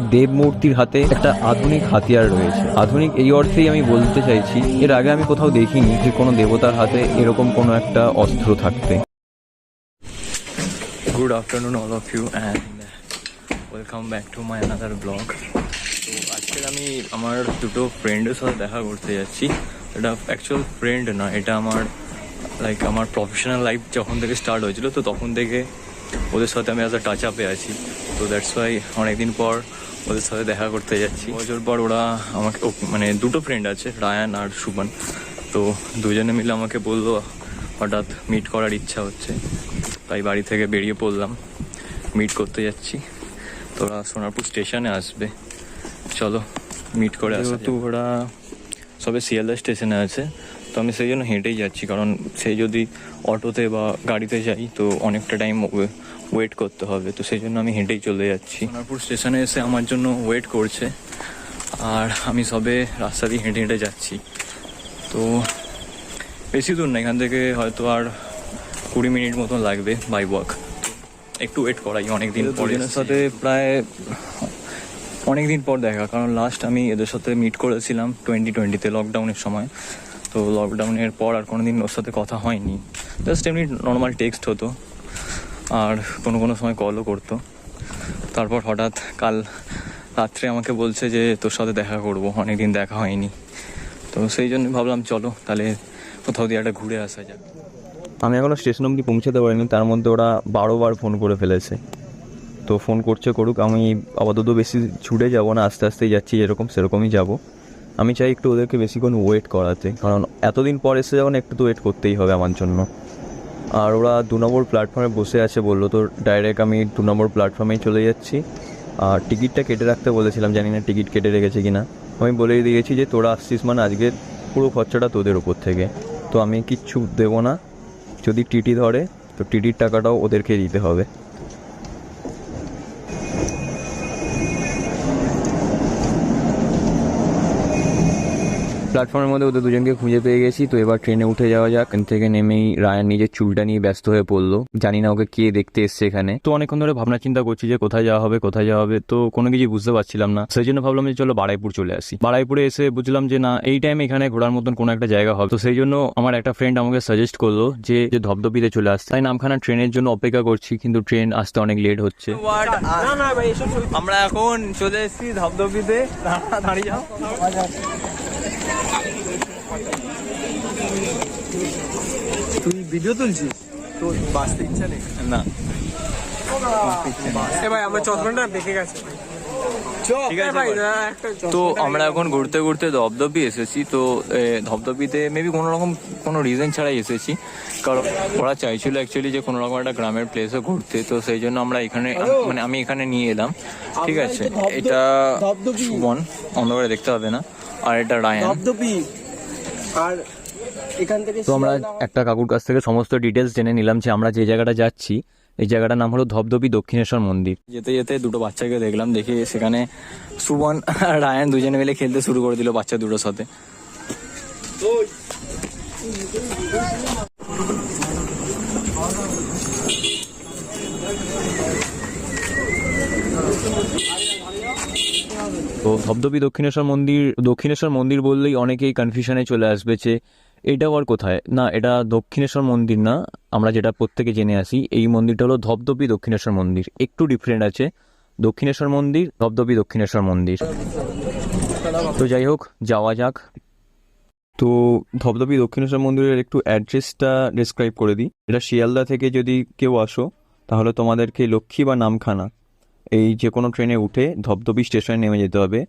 এই দেব মূর্তির হাতে একটা আধুনিক হাতিয়ার রয়েছে। আধুনিক এই অর্থেই আমি বলতে চাইছি, এর আগে আমি কোথাও দেখিনি যে কোনো দেবতার হাতে এরকম কোনো একটা অস্ত্র থাকতে। Good afternoon all of you and welcome back to my another blog. তো আজকে আমি আমার দুটো ফ্রেন্ডের সাথে দেখা করতে যাচ্ছি। এটা অ্যাকচুয়াল ফ্রেন্ড না, এটা আমার আমার প্রফেশনাল লাইফ যখন থেকে স্টার্ট হয়েছিল, তো তখন থেকে ওদের সাথে আমি টাচ আপে আছি। তো দ্যাটস ওয়াই অনেকদিন পর ওদের সাথে দেখা করতে যাচ্ছি। বছর পর ওরা আমাকে দুটো ফ্রেন্ড আছে, রায়ান আর সুমন। তো দুজনে মিলে আমাকে বললো হঠাৎ মিট করার ইচ্ছা হচ্ছে, তাই বাড়ি থেকে বেরিয়ে পড়লাম, মিট করতে যাচ্ছি। তো ওরা সোনারপুর স্টেশনে আসবে, চলো মিট করে আসা। তো ওরা সবে শিয়ালদা স্টেশনে আছে, তো আমি সেই জন্য হেঁটেই যাচ্ছি, কারণ সেই যদি অটোতে বা গাড়িতে যাই তো অনেকটা টাইম ওয়েট করতে হবে। তো সেই জন্য আমি হেঁটেই চলে যাচ্ছি। সোনারপুর স্টেশনে এসে আমার জন্য ওয়েট করছে, আর আমি সবে রাস্তা দিয়ে হেঁটে হেঁটে যাচ্ছি। তো বেশি দূর না, এখান থেকে হয়তো আর 20 মিনিট মতন লাগবে বাই ওয়াক। একটু ওয়েট করাই, অনেকদিন পর এদের সাথে, প্রায় অনেকদিন পর দেখা, কারণ লাস্ট আমি এদের সাথে মিট করেছিলাম 2020-তে লকডাউনের সময়। তো লকডাউনের পর আর কোনো দিন ওর সাথে কথা হয়নি, জাস্ট এমনি নর্মাল টেক্সট হতো, আর কোনো সময় কলও করতো। তারপর হঠাৎ কাল রাত্রে আমাকে বলছে যে তোর সাথে দেখা করবো, অনেকদিন দেখা হয়নি। তো সেই জন্য ভাবলাম চলো তাহলে কোথাও দিয়ে একটা ঘুরে আসা যাক। আমি এখনও স্টেশন অবধি পৌঁছাতে পারিনি, তার মধ্যে ওরা 12 বার ফোন করে ফেলেছে। তো ফোন করছে করুক, আমি আপাতত বেশি ছুটে যাব না, আস্তে আস্তেই যাচ্ছি, যেরকম সেরকমই যাব। আমি চাই একটু ওদেরকে বেশিক্ষণ ওয়েট করাতে, কারণ এতদিন পর এসে যখন একটু তো ওয়েট করতেই হবে আমার জন্য। আর ওরা 2 নম্বর প্ল্যাটফর্মে বসে আছে বললো, তো ডাইরেক্ট আমি 2 নম্বর প্ল্যাটফর্মেই চলে যাচ্ছি। আর টিকিটটা কেটে রাখতে বলেছিলাম, জানি না টিকিট কেটে রেখেছে কিনা। আমি বলেই দিয়েছি যে তোরা আসছিস মানে আজকে পুরো খরচাটা তোদের ওপর থেকে, তো আমি কিচ্ছু দেবো না। যদি টিটি ধরে তো টিটির টাকাটাও ওদেরকে দিতে হবে। প্ল্যাটফর্মের মধ্যে ওদের দুজনকে খুঁজে পেয়ে গেছি। তো এবার ট্রেনে উঠে যাওয়া যাক। এখান থেকে নেমেই রায়ান নিজের চুলটা নিয়ে ব্যস্ত হয়ে পড়লো, জানি না ওকে কে দেখতে এসছে এখানে। তো অনেকক্ষণ ধরে ভাবনা চিন্তা করছি যে কোথায় যাওয়া হবে, তো কোনো কিছু বুঝতে পারছিলাম না। সেই জন্য ভাবলাম যে চলো বারুইপুর চলে আসি। বারুইপুরে এসে বুঝলাম যে না, এই টাইমে এখানে ঘোরার মতন কোনো একটা জায়গা হবে। তো সেই জন্য আমার একটা ফ্রেন্ড আমাকে সাজেস্ট করলো যে ধবধবিতে চলে আসতে। তাই নামখানা ট্রেনের জন্য অপেক্ষা করছি, কিন্তু ট্রেন আসতে অনেক লেট হচ্ছে। আমরা এখন চলে এসেছি ধবধবিতে, দাঁড়িয়ে যাও। তুই ভিডিও তুলছিস? তো বাঁচতে ইচ্ছা নেই না, ভাই আমার চশমাটা দেখে গেছে। ঠিক আছে ভাই। তো আমরা এখন ঘুরতে ঘুরতে ধবধবি এসেছি। তো ধবধবিতে মেবি কোনো রিজন ছাড়াই এসেছি, কারণ ওরা চাইছিল অ্যাকচুয়ালি যে কোনো রকম একটা গ্রামের প্লেসে ঘুরতে। তো সেই জন্য আমরা এখানে আমি এখানে নিয়ে এলাম। ঠিক আছে, এটা সুমন, অন্ধকারে দেখতে হবে না, আর এটা রায়ান। আর এখান থেকে তো আমরা একটা কাকুর কাছ থেকে সমস্ত ডিটেলস জেনে নিলাম যে আমরা যে জায়গাটা যাচ্ছি, এই জায়গাটার নাম হলো ধবধবি দক্ষিণেশ্বর মন্দির। যেতে যেতে দুটো বাচ্চাকে দেখলাম, দেখে সেখানে সুমন আর রায়ান দুজনে মিলে খেলতে শুরু করে দিল বাচ্চা দুটোর সাথে। তো ধবধবি দক্ষিণেশ্বর মন্দির বললেই অনেকেই কনফিউশনে চলে আসবে যে এটা আবার কোথায়। না, এটা দক্ষিণেশ্বর মন্দির না, আমরা যেটা প্রত্যেকে জেনে আসি এই মন্দিরটা হলো ধবধবি দক্ষিণেশ্বর মন্দির। একটু ডিফারেন্ট আছে, দক্ষিণেশ্বর মন্দির, ধবধবি দক্ষিণেশ্বর মন্দির। তো যাই হোক, যাওয়া যাক। তো ধবধবি দক্ষিণেশ্বর মন্দিরের একটু অ্যাড্রেসটা ডিসক্রাইব করে দিই। এটা শিয়ালদা থেকে যদি কেউ আসো, তাহলে তোমাদেরকে লক্ষ্মী বা নামখানা এই যে কোনো ট্রেনে উঠে ধবধবি স্টেশনে নেমে যেতে হবে।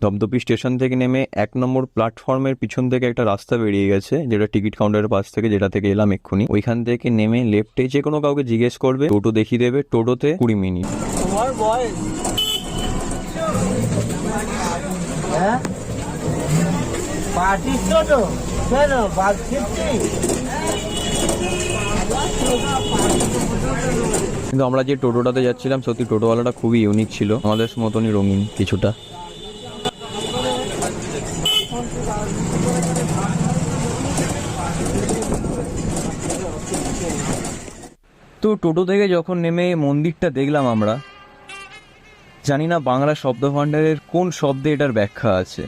ধবধবি স্টেশন থেকে নেমে 1 নম্বর প্ল্যাটফর্মের পিছন থেকে একটা রাস্তা বেরিয়ে গেছে, যেটা টিকিট কাউন্টারের পাশ থেকে, যেটা থেকে এলাম এক্ষুনি। ওইখান থেকে নেমে লেফটে যে কোনো কাউকে জিজ্ঞেস করবে, টোটো দেখিয়ে দেবে, টোটোতে 20 মিনিট। কিন্তু আমরা যে টোটোটাতে যাচ্ছিলাম, সত্যি টোটোওয়ালাটা খুবই ইউনিক ছিল, আমাদের মতনই রঙিন কিছুটা। তো টোটো থেকে যখন নেমে মন্দিরটা দেখলাম আমরা, জানি না বাংলা শব্দভাণ্ডারের কোন শব্দে এটার ব্যাখ্যা আছে।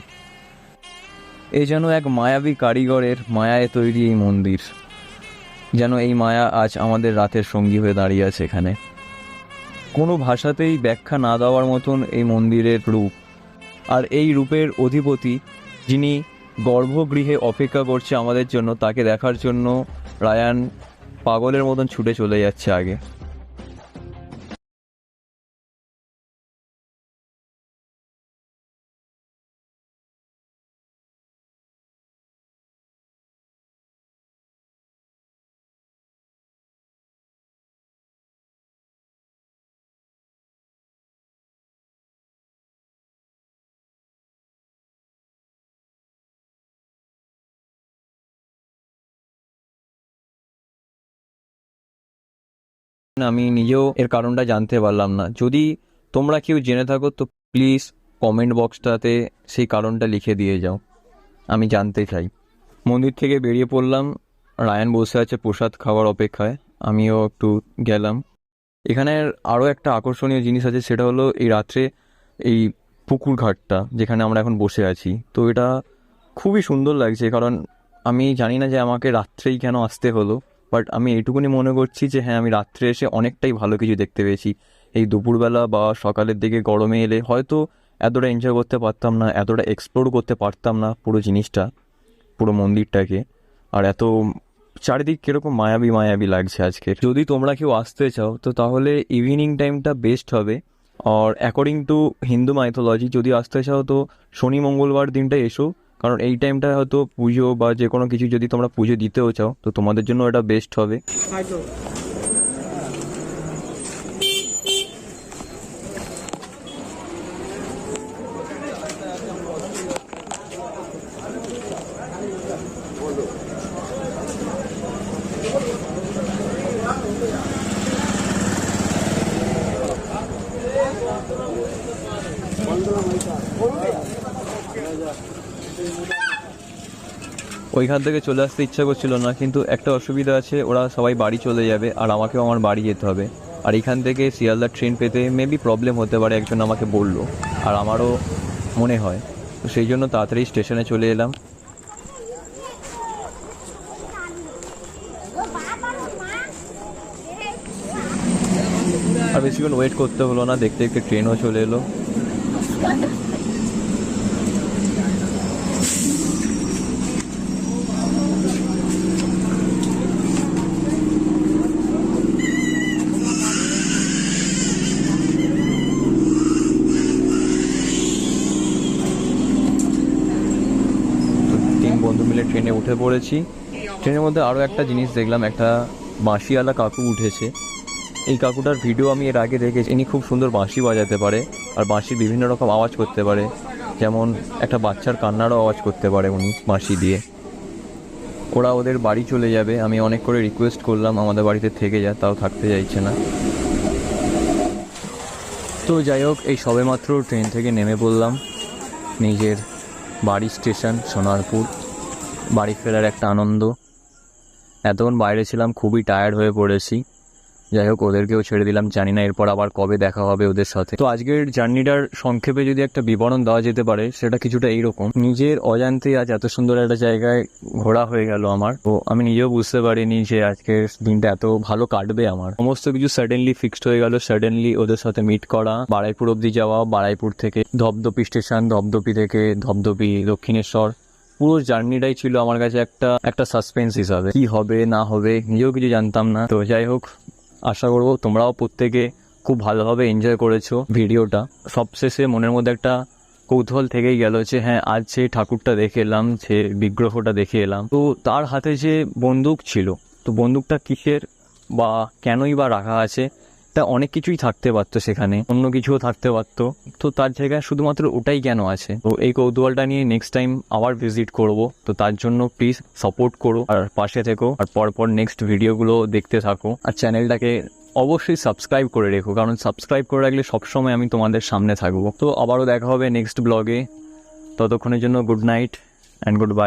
এ যেন এক মায়াবী কারিগরের মায়ায় তৈরি এই মন্দির, যেন এই মায়া আজ আমাদের রাতের সঙ্গী হয়ে দাঁড়িয়ে আছে এখানে। কোনো ভাষাতেই ব্যাখ্যা না দেওয়ার মতন এই মন্দিরের রূপ, আর এই রূপের অধিপতি যিনি গর্ভগৃহে অপেক্ষা করছে আমাদের জন্য, তাকে দেখার জন্য রায়ান পাগলের মতন ছুটে চলে যাচ্ছে আগে। আমি নিজেও এর কারণটা জানতে পারলাম না। যদি তোমরা কেউ জেনে থাকো তো প্লিজ কমেন্ট বক্সটাতে সেই কারণটা লিখে দিয়ে যাও, আমি জানতে চাই। মন্দির থেকে বেরিয়ে পড়লাম, রায়ান বসে আছে প্রসাদ খাওয়ার অপেক্ষায়, আমিও একটু গেলাম। এখানের আরও একটা আকর্ষণীয় জিনিস আছে, সেটা হলো এই রাত্রে এই পুকুর ঘাটটা যেখানে আমরা এখন বসে আছি। তো এটা খুবই সুন্দর লাগছে, কারণ আমি জানি না যে আমাকে রাত্রেই কেন আসতে হলো, বাট আমি এইটুকুনি মনে করছি যে হ্যাঁ, আমি রাত্রে এসে অনেকটাই ভালো কিছু দেখতে পেয়েছি। এই দুপুরবেলা বা সকালের দিকে গরমে এলে হয়তো এতটা এনজয় করতে পারতাম না, এতটা এক্সপ্লোর করতে পারতাম না পুরো জিনিসটা, পুরো মন্দিরটাকে। আর এত চারিদিক কীরকম মায়াবী মায়াবী লাগছে আজকে। যদি তোমরা কেউ আসতে চাও তো তাহলে ইভিনিং টাইমটা বেস্ট হবে। আর অ্যাকর্ডিং টু হিন্দু মাইথোলজি যদি আসতে চাও তো শনি মঙ্গলবার দিনটা এসো, কারণ এই টাইমটা হয়তো পুজো বা যে কোনো কিছু যদি তোমরা পুজো দিতেও চাও তো তোমাদের জন্য এটা বেস্ট হবে। ওইখান থেকে চলে আসতে ইচ্ছা করছিল না, কিন্তু একটা অসুবিধা আছে, ওরা সবাই বাড়ি চলে যাবে আর আমাকেও আমার বাড়ি যেতে হবে। আর এখান থেকে শিয়ালদার ট্রেন পেতে মেবি প্রবলেম হতে পারে, একজন আমাকে বললো, আর আমারও মনে হয়। তো সেই জন্য তাড়াতাড়ি স্টেশনে চলে এলাম। আর বেশিক্ষণ ওয়েট করতে হলো না, দেখতে দেখতে ট্রেনও চলে এলো। বন্ধু মিলে ট্রেনে উঠে পড়েছি। ট্রেনের মধ্যে আরও একটা জিনিস দেখলাম, একটা বাঁশিওয়ালা কাকু উঠেছে। এই কাকুটার ভিডিও আমি এর আগে দেখেছি। ইনি খুব সুন্দর বাঁশি বাজাতে পারে, আর বাঁশির বিভিন্ন রকম আওয়াজ করতে পারে, যেমন একটা বাচ্চার কান্নারও আওয়াজ করতে পারে উনি বাঁশি দিয়ে। ওরা ওদের বাড়ি চলে যাবে, আমি অনেক করে রিকোয়েস্ট করলাম আমাদের বাড়িতে থেকে যা, তাও থাকতে চাইছে না। তো যাই হোক, এই সবেমাত্র ট্রেন থেকে নেমে পড়লাম নিজের বাড়ি স্টেশন সোনারপুর। বাড়ি ফেরার একটা আনন্দ। এতক্ষণ বাইরে ছিলাম, খুবই টায়ার্ড হয়ে পড়েছি। যাই হোক, ওদেরকেও ছেড়ে দিলাম, জানি না এরপর আবার কবে দেখা হবে ওদের সাথে। তো আজকের জার্নিটার সংক্ষেপে যদি একটা বিবরণ দেওয়া যেতে পারে সেটা কিছুটা এইরকম। নিজের অজান্তে আজ এত সুন্দর একটা জায়গায় ঘোরা হয়ে গেল আমার। তো আমি নিজেও বুঝতে পারিনি যে আজকের দিনটা এত ভালো কাটবে আমার। সমস্ত কিছু সাডেনলি ফিক্সড হয়ে গেল। সাডেনলি ওদের সাথে মিট করা, বারাইপুর অবধি যাওয়া, বারাইপুর থেকে ধপধপি স্টেশন, ধপধপি থেকে ধপধপি দক্ষিণেশ্বর। পুরো জার্নিটাই ছিল আমার কাছে একটা সাসপেন্স হিসাবে। কি হবে না হবে নিজেও কিছু জানতাম না। তো যাই হোক, আশা করবো তোমরাও প্রত্যেকে খুব ভালোভাবে এনজয় করেছো ভিডিওটা। সবশেষে মনের মধ্যে একটা কৌতূহল থেকেই গেল যে হ্যাঁ, আজ যে ঠাকুরটা দেখে এলাম, যে বিগ্রহটা দেখে এলাম, তো তার হাতে যে বন্দুক ছিল, তো বন্দুকটা কিসের বা কেনই বা রাখা আছে, তা অনেক কিছুই থাকতে পারতো সেখানে, অন্য কিছুও থাকতে পারতো। তো তার জায়গায় শুধুমাত্র ওটাই কেন আছে? তো এই কৌতূহলটা নিয়ে নেক্সট টাইম আবার ভিজিট করব। তো তার জন্য প্লিজ সাপোর্ট করো আর পাশে থেকো, আর পরপর নেক্সট ভিডিওগুলো দেখতে থাকো। আর চ্যানেলটাকে অবশ্যই সাবস্ক্রাইব করে রেখো, কারণ সাবস্ক্রাইব করে রাখলে সবসময় আমি তোমাদের সামনে থাকবো। তো আবারও দেখা হবে নেক্সট ব্লগে। ততক্ষণের জন্য good night and good bye.